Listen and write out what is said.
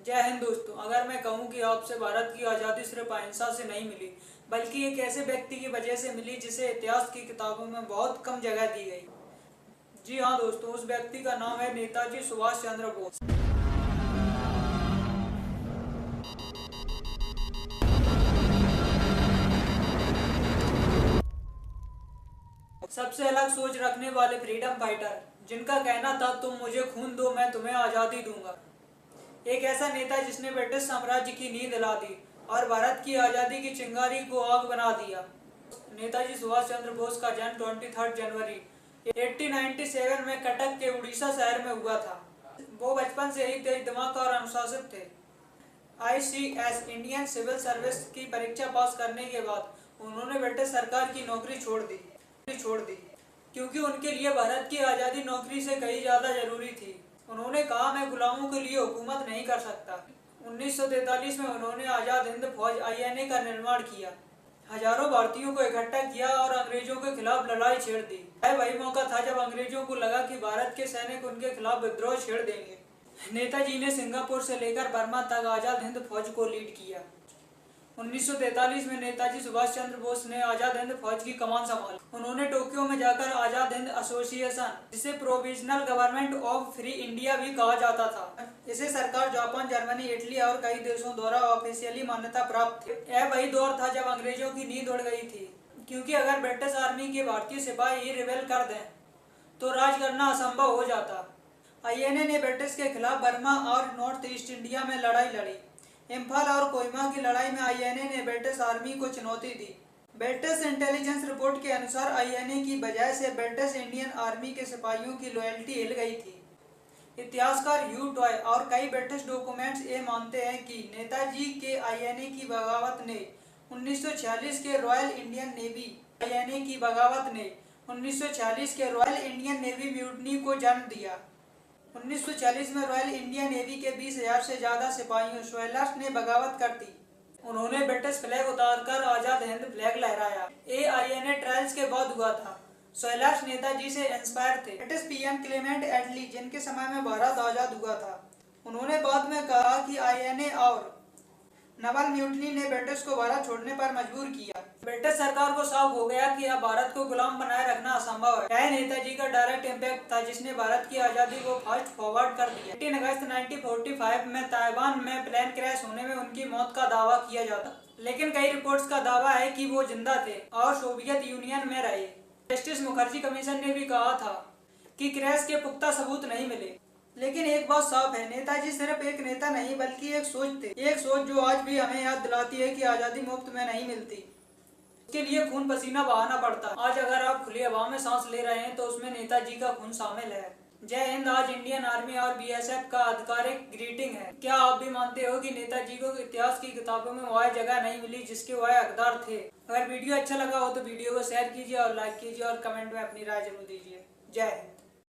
जय हिंद दोस्तों। अगर मैं कहूं कि आपसे भारत की आज़ादी सिर्फ अहिंसा से नहीं मिली बल्कि एक ऐसे व्यक्ति की वजह से मिली जिसे इतिहास की किताबों में बहुत कम जगह दी गई। जी हाँ दोस्तों, उस व्यक्ति का नाम है नेताजी सुभाष चंद्र बोस। सबसे अलग सोच रखने वाले फ्रीडम फाइटर, जिनका कहना था तुम मुझे खून दो मैं तुम्हें आज़ादी दूंगा। एक ऐसा नेता जिसने ब्रिटिश साम्राज्य की नींद हिला दी और भारत की आज़ादी की चिंगारी को आग बना दिया। नेताजी सुभाष चंद्र बोस का जन्म 23 जनवरी 1897 में कटक के उड़ीसा शहर में हुआ था। वो बचपन से ही तेज दिमाग और अनुशासित थे। ICS इंडियन सिविल सर्विस की परीक्षा पास करने के बाद उन्होंने ब्रिटिश सरकार की नौकरी छोड़ दी क्योंकि उनके लिए भारत की आज़ादी नौकरी से कहीं ज़्यादा जरूरी थी। उन्होंने कहा, मैं गुलामों के लिए हुकूमत नहीं कर सकता। 1943 में उन्होंने आज़ाद हिंद फौज INA का निर्माण किया, हजारों भारतीयों को इकट्ठा किया और अंग्रेजों के खिलाफ लड़ाई छेड़ दी। यह वही मौका था जब अंग्रेजों को लगा कि भारत के सैनिक उनके खिलाफ विद्रोह छेड़ देंगे। नेताजी ने सिंगापुर से लेकर बर्मा तक आज़ाद हिंद फौज को लीड किया। 1943 में नेताजी सुभाष चंद्र बोस ने आज़ाद हिंद फौज की कमान संभाली। उन्होंने टोक्यो में जाकर आज़ाद हिंद एसोसिएशन, जिसे provisional government of free India भी कहा जाता था, इसे सरकार जापान, जर्मनी, इटली और कई देशों द्वारा ऑफिशियली मान्यता प्राप्त थी। यह वही दौर था जब अंग्रेजों की नींद उड़ गई थी, क्योंकि अगर ब्रिटिश आर्मी के भारतीय सिपाही रिबेल कर दें तो राज करना असंभव हो जाता। INA ने ब्रिटिश के खिलाफ बर्मा और नॉर्थ ईस्ट इंडिया में लड़ाई लड़ी। इम्फाल और कोहिमा की लड़ाई में INA ने ब्रिटिश आर्मी को चुनौती दी। ब्रिटिश इंटेलिजेंस रिपोर्ट के अनुसार INA की वजह से ब्रिटिश इंडियन आर्मी के सिपाहियों की लॉयल्टी हिल गई थी। इतिहासकार ह्यू टॉय और कई ब्रिटिश डॉक्यूमेंट्स ये मानते हैं कि नेताजी के INA की बगावत ने 1946 के रॉयल इंडियन नेवी INA की बगावत ने 1946 के रॉयल इंडियन नेवी म्यूटनी को जन्म दिया। 1940 में रॉयल इंडियन नेवी के 20,000 से ज्यादा सिपाहियों सोयलर्स ने बगावत कर दी। उन्होंने ब्रिटिश फ्लैग उतारकर आज़ाद हिंद फ्लैग लहराया। INA ट्रायल्स के बाद हुआ था। सोयलर्स नेताजी से इंस्पायर थे। ब्रिटिश PM क्लेमेंट एटली, जिनके समय में भारत आजाद हुआ था, उन्होंने बाद में कहा कि INA और नवल म्यूटनी ने ब्रिटिश को भारत छोड़ने पर मजबूर किया। ब्रिटिश सरकार को साफ हो गया कि अब भारत को गुलाम बनाए रखना असंभव है। यह नेताजी का डायरेक्ट इम्पैक्ट था जिसने भारत की आज़ादी को फास्ट फॉरवर्ड कर दिया। 18 अगस्त 1945 में ताइवान में प्लेन क्रैश होने में उनकी मौत का दावा किया जाता, लेकिन कई रिपोर्ट्स का दावा है कि वो जिंदा थे और सोवियत यूनियन में रहे। जस्टिस मुखर्जी कमीशन ने भी कहा था कि क्रैश के पुख्ता सबूत नहीं मिले। लेकिन एक बात साफ है, नेताजी सिर्फ एक नेता नहीं बल्कि एक सोच थे। एक सोच जो आज भी हमें याद दिलाती है कि आज़ादी मुफ्त में नहीं मिलती, उसके लिए खून पसीना बहाना पड़ता है। आज अगर आप खुली हवा में सांस ले रहे हैं तो उसमें नेताजी का खून शामिल है। जय हिंद आज इंडियन आर्मी और BSF का आधिकारिक ग्रीटिंग है। क्या आप भी मानते हो कि नेताजी को इतिहास की किताबों में वह जगह नहीं मिली जिसके वह हकदार थे? अगर वीडियो अच्छा लगा हो तो वीडियो को शेयर कीजिए और लाइक कीजिए और कमेंट में अपनी राय जरूर दीजिए। जय हिंद।